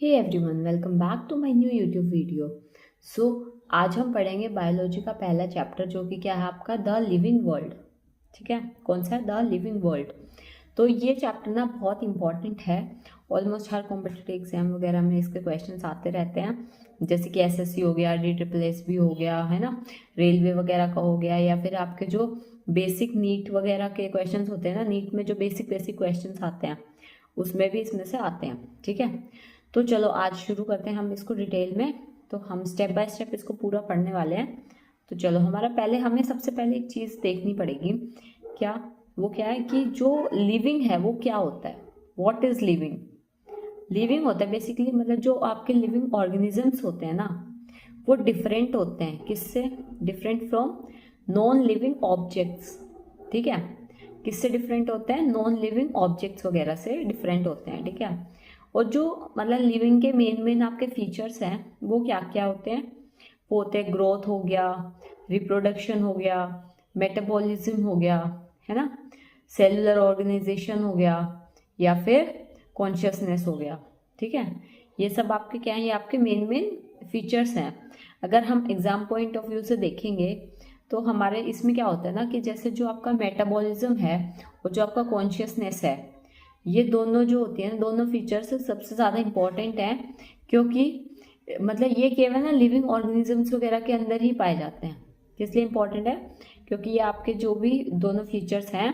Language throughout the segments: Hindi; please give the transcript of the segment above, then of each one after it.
Hey everyone, welcome back to my new YouTube video. So आज हम पढ़ेंगे बायोलॉजी का पहला चैप्टर, जो कि क्या है आपका द लिविंग वर्ल्ड। ठीक है, कौन सा है? The living world. तो ये चैप्टर ना बहुत इंपॉर्टेंट है। ऑलमोस्ट हर कॉम्पिटिटिव एग्जाम वगैरह में इसके क्वेश्चंस आते रहते हैं, जैसे कि एसएससी हो गया, DSSS हो गया, है ना, रेलवे वगैरह का हो गया, या फिर आपके जो बेसिक नीट वगैरह के क्वेश्चंस होते हैं ना, नीट में जो बेसिक बेसिक क्वेश्चंस आते हैं उसमें भी इसमें से आते हैं। ठीक है, तो चलो आज शुरू करते हैं हम इसको डिटेल में। तो हम स्टेप बाय स्टेप इसको पूरा पढ़ने वाले हैं। तो चलो, हमें सबसे पहले एक चीज़ देखनी पड़ेगी। क्या? वो क्या है कि जो लिविंग है वो क्या होता है। What is living? लिविंग होता है बेसिकली, मतलब जो आपके लिविंग ऑर्गेनिजम्स होते हैं ना, वो डिफरेंट होते हैं। किससे different? From non living objects. ठीक है, किससे डिफरेंट होते हैं? नॉन लिविंग ऑब्जेक्ट्स वगैरह से डिफरेंट होते हैं। ठीक है, और जो मतलब लिविंग के मेन मेन आपके फीचर्स हैं वो क्या क्या होते हैं? वो होते हैं ग्रोथ हो गया, रिप्रोडक्शन हो गया, मेटाबॉलिज्म हो गया, है ना, सेलुलर ऑर्गेनाइजेशन हो गया, या फिर कॉन्शियसनेस हो गया। ठीक है, ये सब आपके क्या है? ये आपके मेन मेन फीचर्स हैं। अगर हम एग्जाम पॉइंट ऑफ व्यू से देखेंगे तो हमारे इसमें क्या होता है ना कि जैसे जो आपका मेटाबॉलिज्म है और जो आपका कॉन्शियसनेस है, ये दोनों जो होती है ना, दोनों फीचर्स सबसे ज़्यादा इंपॉर्टेंट हैं, क्योंकि मतलब ये केवल ना लिविंग ऑर्गेनिजम्स वगैरह के अंदर ही पाए जाते हैं। किस लिए इंपॉर्टेंट है? क्योंकि ये आपके जो भी दोनों फीचर्स हैं,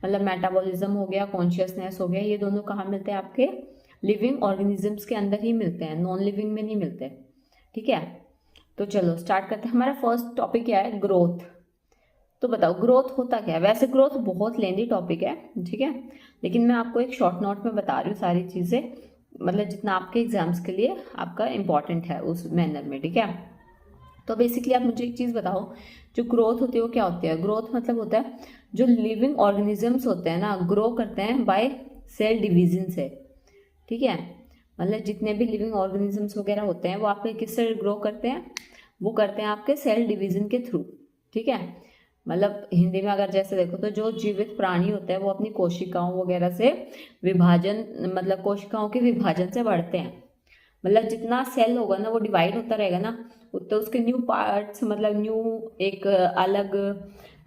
मतलब मेटाबॉलिज्म हो गया, कॉन्शियसनेस हो गया, ये दोनों कहाँ मिलते हैं? आपके लिविंग ऑर्गेनिजम्स के अंदर ही मिलते हैं, नॉन लिविंग में नहीं मिलते। ठीक है, तो चलो स्टार्ट करते हैं। हमारा फर्स्ट टॉपिक क्या है? ग्रोथ। तो बताओ ग्रोथ होता क्या है? वैसे ग्रोथ बहुत लेंदी टॉपिक है, ठीक है, लेकिन मैं आपको एक शॉर्ट नोट में बता रही हूँ सारी चीज़ें, मतलब जितना आपके एग्जाम्स के लिए आपका इम्पॉर्टेंट है उस मैनर में। ठीक है, तो बेसिकली आप मुझे एक चीज़ बताओ, जो ग्रोथ होती है वो क्या होती है? ग्रोथ मतलब होता है जो लिविंग ऑर्गेनिजम्स होते हैं ना, ग्रो करते हैं बाय सेल डिवीजन से। ठीक है, मतलब जितने भी लिविंग ऑर्गेनिजम्स वगैरह होते हैं वो आपके किससे ग्रो करते हैं? वो करते हैं आपके सेल डिवीजन के थ्रू। ठीक है, मतलब हिंदी में अगर जैसे देखो तो जो जीवित प्राणी होते हैं वो अपनी कोशिकाओं वगैरह से विभाजन, मतलब कोशिकाओं के विभाजन से बढ़ते हैं। मतलब जितना सेल होगा ना वो डिवाइड होता रहेगा ना, तो उसके न्यू पार्ट्स, मतलब न्यू एक अलग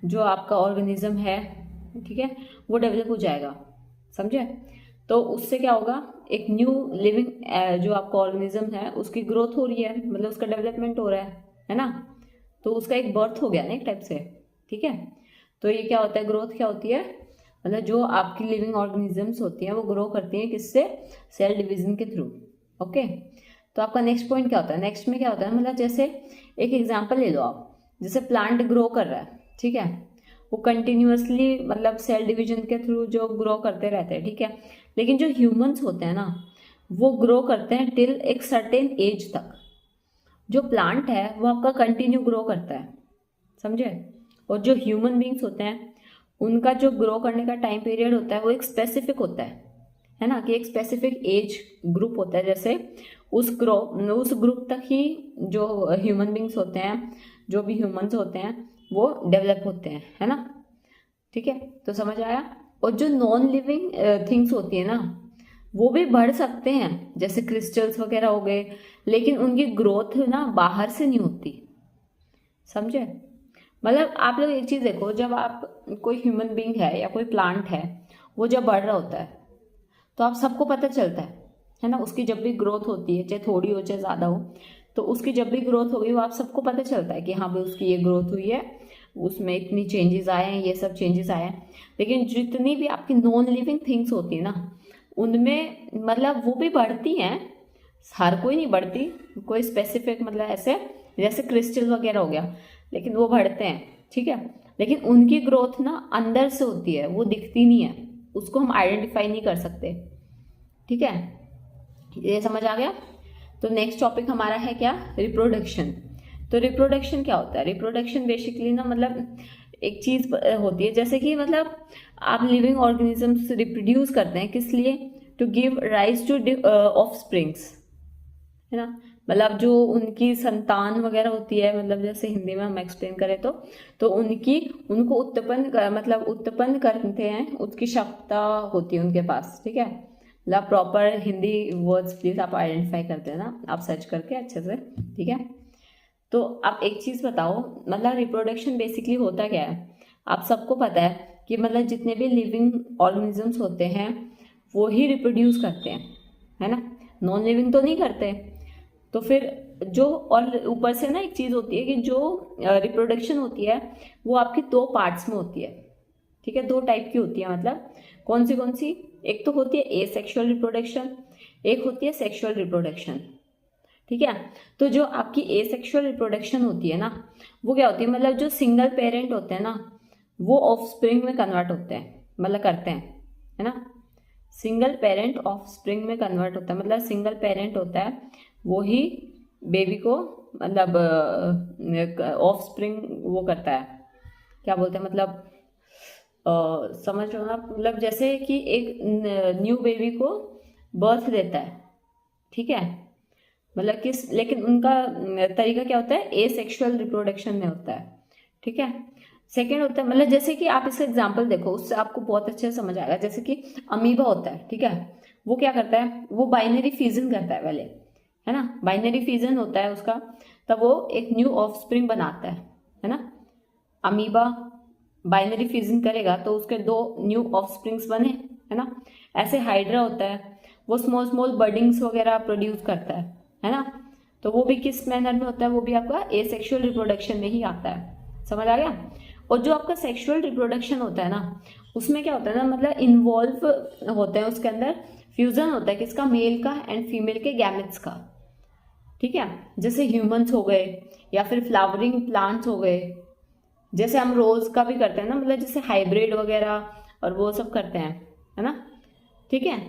जो आपका ऑर्गेनिज्म है, ठीक है, वो डेवलप हो जाएगा। समझे? तो उससे क्या होगा? एक न्यू लिविंग जो आपका ऑर्गेनिज्म है उसकी ग्रोथ हो रही है, मतलब उसका डेवलपमेंट हो रहा है ना, तो उसका एक बर्थ हो गया ना एक टाइप से। ठीक है, तो ये क्या होता है? ग्रोथ क्या होती है? मतलब जो आपकी लिविंग ऑर्गेनिजम्स होती हैं वो ग्रो करती हैं किससे? सेल डिवीजन के थ्रू। ओके, तो आपका नेक्स्ट पॉइंट क्या होता है? नेक्स्ट में क्या होता है, मतलब जैसे एक एग्जांपल ले लो आप, जैसे प्लांट ग्रो कर रहा है, ठीक है, वो कंटिन्यूअसली मतलब सेल डिवीजन के थ्रू जो ग्रो करते रहते हैं। ठीक है, लेकिन जो ह्यूमंस होते हैं ना, वो ग्रो करते हैं टिल एक सर्टेन एज तक। जो प्लांट है वो आपका कंटिन्यू ग्रो करता है, समझे? और जो ह्यूमन बींग्स होते हैं उनका जो ग्रो करने का टाइम पीरियड होता है वो एक स्पेसिफिक होता है ना, कि एक स्पेसिफिक एज ग्रुप होता है। जैसे उस ग्रुप तक ही जो ह्यूमन बींग्स होते हैं, जो भी ह्यूमंस होते हैं वो डेवलप होते हैं, है ना। ठीक है, तो समझ आया? और जो नॉन लिविंग थिंग्स होती है ना, वो भी बढ़ सकते हैं, जैसे क्रिस्टल्स वगैरह हो गए, लेकिन उनकी ग्रोथ ना बाहर से नहीं होती। समझे? मतलब आप लोग एक चीज देखो, जब आप कोई ह्यूमन बींग है या कोई प्लांट है, वो जब बढ़ रहा होता है तो आप सबको पता चलता है ना, उसकी जब भी ग्रोथ होती है, चाहे थोड़ी हो चाहे ज्यादा हो, तो उसकी जब भी ग्रोथ होगी वो आप सबको पता चलता है कि हाँ भाई उसकी ये ग्रोथ हुई है, उसमें इतनी चेंजेस आए हैं, ये सब चेंजेस आए हैं। लेकिन जितनी भी आपकी नॉन लिविंग थिंग्स होती है ना, उनमें मतलब वो भी बढ़ती हैं, हर कोई नहीं बढ़ती, कोई स्पेसिफिक मतलब ऐसे जैसे क्रिस्टल वगैरह हो गया, लेकिन वो बढ़ते हैं। ठीक है, लेकिन उनकी ग्रोथ ना अंदर से होती है, वो दिखती नहीं है, उसको हम आइडेंटिफाई नहीं कर सकते। ठीक है, ये समझ आ गया? तो नेक्स्ट टॉपिक हमारा है क्या? रिप्रोडक्शन। तो रिप्रोडक्शन क्या होता है? रिप्रोडक्शन बेसिकली ना मतलब एक चीज होती है, जैसे कि मतलब आप लिविंग ऑर्गेनिजम्स रिप्रोड्यूस करते हैं, किस लिए? To give rise to offsprings, है ना, मतलब जो उनकी संतान वगैरह होती है, मतलब जैसे हिंदी में हम एक्सप्लेन करें तो उनकी उनको उत्पन्न मतलब उत्पन्न करते हैं, उसकी क्षमता होती है उनके पास। ठीक है, मतलब प्रॉपर हिंदी वर्ड्स प्लीज़ आप आइडेंटिफाई कर देना, आप सर्च करके अच्छे से, ठीक है। तो आप एक चीज़ बताओ, मतलब रिप्रोडक्शन बेसिकली होता क्या है? आप सबको पता है कि मतलब जितने भी लिविंग ऑर्गेनिजम्स होते हैं वो ही रिप्रोड्यूस करते हैं, है ना, नॉन लिविंग तो नहीं करते। तो फिर जो, और ऊपर से ना एक चीज़ होती है कि जो रिप्रोडक्शन होती है वो आपकी दो पार्ट्स में होती है, ठीक है, दो टाइप की होती है। मतलब कौन सी? एक तो होती है एसेक्सुअल रिप्रोडक्शन, एक होती है सेक्सुअल रिप्रोडक्शन, ठीक है। तो जो आपकी एसेक्सुअल रिप्रोडक्शन होती है ना, वो क्या होती है, मतलब जो सिंगल पेरेंट होते हैं ना वो ऑफस्प्रिंग में कन्वर्ट होते हैं, मतलब करते हैं, है ना। सिंगल पेरेंट ऑफस्प्रिंग में कन्वर्ट होता है, मतलब सिंगल पेरेंट होता है वो ही बेबी को, मतलब ऑफस्प्रिंग वो करता है, क्या बोलते हैं, मतलब समझ लो ना, मतलब जैसे कि एक न्यू बेबी को बर्थ देता है, ठीक है, मतलब किस, लेकिन उनका तरीका क्या होता है, एसेक्सुअल रिप्रोडक्शन में होता है, ठीक है। सेकेंड होता है, मतलब जैसे कि आप इसका एग्जाम्पल देखो उससे आपको बहुत अच्छे से समझ आएगा। जैसे कि अमीबा होता है, ठीक है, वो क्या करता है, वो बाइनरी फ्यूजन करता है पहले, है ना, बाइनरी फ्यूजन होता है उसका, तब वो एक न्यू ऑफस्प्रिंग बनाता है ना। अमीबा बाइनरी फ्यूजन करेगा तो उसके दो न्यू ऑफस्प्रिंग्स बने, है ना। ऐसे हाइड्रा होता है, वो स्मॉल स्मॉल बर्डिंग्स वगैरह प्रोड्यूस करता है ना। तो वो भी किस मैनर में होता है, वो भी आपका एसेक्सुअल रिप्रोडक्शन में ही आता है, समझ आ गया। और जो आपका सेक्सुअल रिप्रोडक्शन होता है ना, उसमें क्या होता है ना, मतलब इन्वॉल्व होते हैं उसके अंदर, फ्यूजन होता है किसका, मेल का एंड फीमेल के गैमेट्स का, ठीक है। जैसे ह्यूमंस हो गए या फिर फ्लावरिंग प्लांट्स हो गए, जैसे हम रोज का भी करते हैं ना, मतलब जैसे हाइब्रिड वगैरह और वो सब करते हैं, है ना, ठीक है।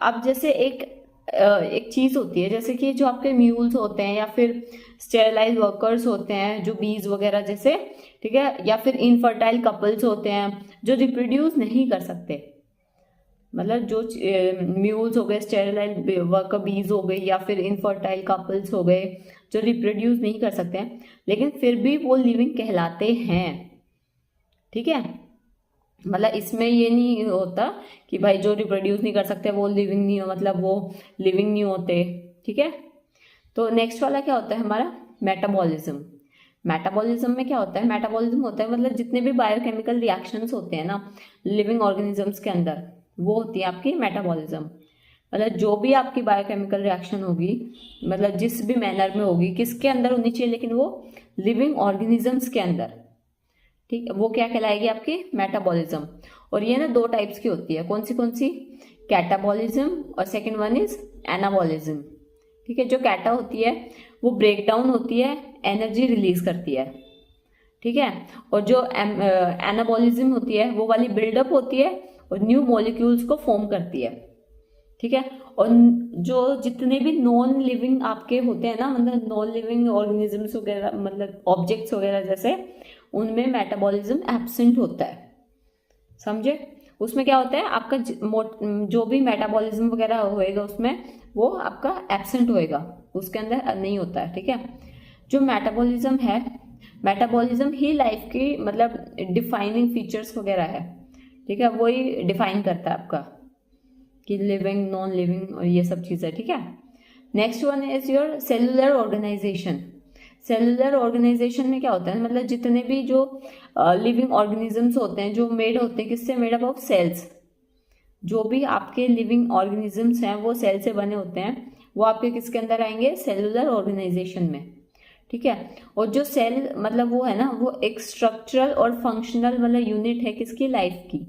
अब जैसे एक चीज होती है, जैसे कि जो आपके म्यूल्स होते हैं या फिर स्टेरलाइज वर्कर्स होते हैं, जो बीज वगैरह जैसे, ठीक है, या फिर इनफर्टाइल कपल्स होते हैं जो रिप्रोड्यूस नहीं कर सकते, मतलब जो म्यूल्स हो गए, स्टेरलाइज वर्कर बीज हो गई, या फिर इनफर्टाइल कपल्स हो गए जो रिप्रोड्यूस नहीं कर सकते हैं, लेकिन फिर भी वो लिविंग कहलाते हैं, ठीक है। मतलब इसमें ये नहीं होता कि भाई जो रिप्रोड्यूस नहीं कर सकते वो लिविंग नहीं हो, मतलब वो लिविंग नहीं होते, ठीक है। तो नेक्स्ट वाला क्या होता है हमारा, मेटाबॉलिज्म। मेटाबॉलिज्म में क्या होता है, मेटाबॉलिज्म होता है मतलब जितने भी बायोकेमिकल रिएक्शंस होते हैं ना लिविंग ऑर्गेनिजम्स के अंदर, वो होती है आपकी मेटाबॉलिज्म। मतलब जो भी आपकी बायोकेमिकल रिएक्शन होगी, मतलब जिस भी मैनर में होगी, किसके अंदर होनी चाहिए, लेकिन वो लिविंग ऑर्गेनिजम्स के अंदर, ठीक है, वो क्या कहलाएगी आपकी, मेटाबॉलिज्म। और ये ना दो टाइप्स की होती है, कौन सी, कैटाबॉलिज्म और सेकंड वन इज एनाबॉलिज्म, ठीक है। जो कैटा होती है वो ब्रेक डाउन होती है, एनर्जी रिलीज करती है, ठीक है। और जो एनाबॉलिज्म होती है वो वाली बिल्डअप होती है और न्यू मॉलिक्यूल्स को फॉर्म करती है, ठीक है। और जो जितने भी नॉन लिविंग आपके होते हैं ना, मतलब नॉन लिविंग ऑर्गेनिजम्स वगैरह, मतलब ऑब्जेक्ट्स वगैरह जैसे, उनमें मेटाबॉलिज्म एब्सेंट होता है, समझे। उसमें क्या होता है आपका जो भी मेटाबॉलिज्म वगैरह होएगा उसमें वो आपका एब्सेंट होएगा, उसके अंदर नहीं होता है, ठीक है। जो मेटाबॉलिज्म है, मेटाबॉलिज्म ही लाइफ की मतलब डिफाइनिंग फीचर्स वगैरह है, ठीक है, वही डिफाइन करता है आपका कि लिविंग नॉन लिविंग और ये सब चीज़ें, ठीक है। Next one is your cellular organisation. Cellular organisation में क्या होता है, मतलब जितने भी जो लिविंग ऑर्गेनिजम्स होते हैं जो मेड होते हैं किससे, मेड अप ऑफ सेल्स। जो भी आपके लिविंग ऑर्गेनिजम्स हैं वो सेल से बने होते हैं, वो आपके किसके अंदर आएंगे, सेलुलर ऑर्गेनाइजेशन में, ठीक है। और जो सेल मतलब वो है ना, वो एक स्ट्रक्चरल और फंक्शनल मतलब यूनिट है किसकी, लाइफ की,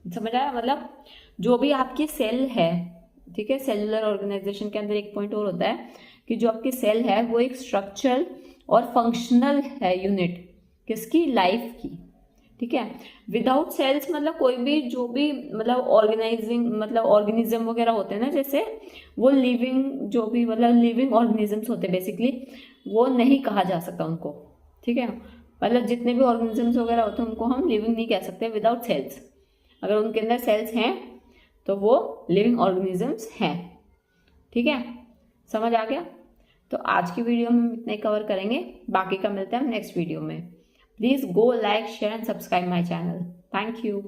समझ आया। मतलब जो भी आपकी सेल है, ठीक है, सेलुलर ऑर्गेनाइजेशन के अंदर एक पॉइंट और होता है कि जो आपकी सेल है वो एक स्ट्रक्चरल और फंक्शनल है यूनिट किसकी, लाइफ की, ठीक है। विदाउट सेल्स मतलब कोई भी जो भी मतलब ऑर्गेनाइजिंग मतलब ऑर्गेनिज्म वगैरह होते हैं ना, जैसे वो लिविंग जो भी मतलब लिविंग ऑर्गेनिजम्स होते हैं बेसिकली, वो नहीं कहा जा सकता उनको, ठीक है। मतलब जितने भी ऑर्गेनिजम्स वगैरह होते हैं उनको हम लिविंग नहीं कह सकते विदाउट सेल्स। अगर उनके अंदर सेल्स हैं तो वो लिविंग ऑर्गेनिजम्स हैं, ठीक है, समझ आ गया। तो आज की वीडियो में हम इतना ही कवर करेंगे, बाकी का मिलते हैं हम नेक्स्ट वीडियो में। Please go like share and subscribe my channel. Thank you.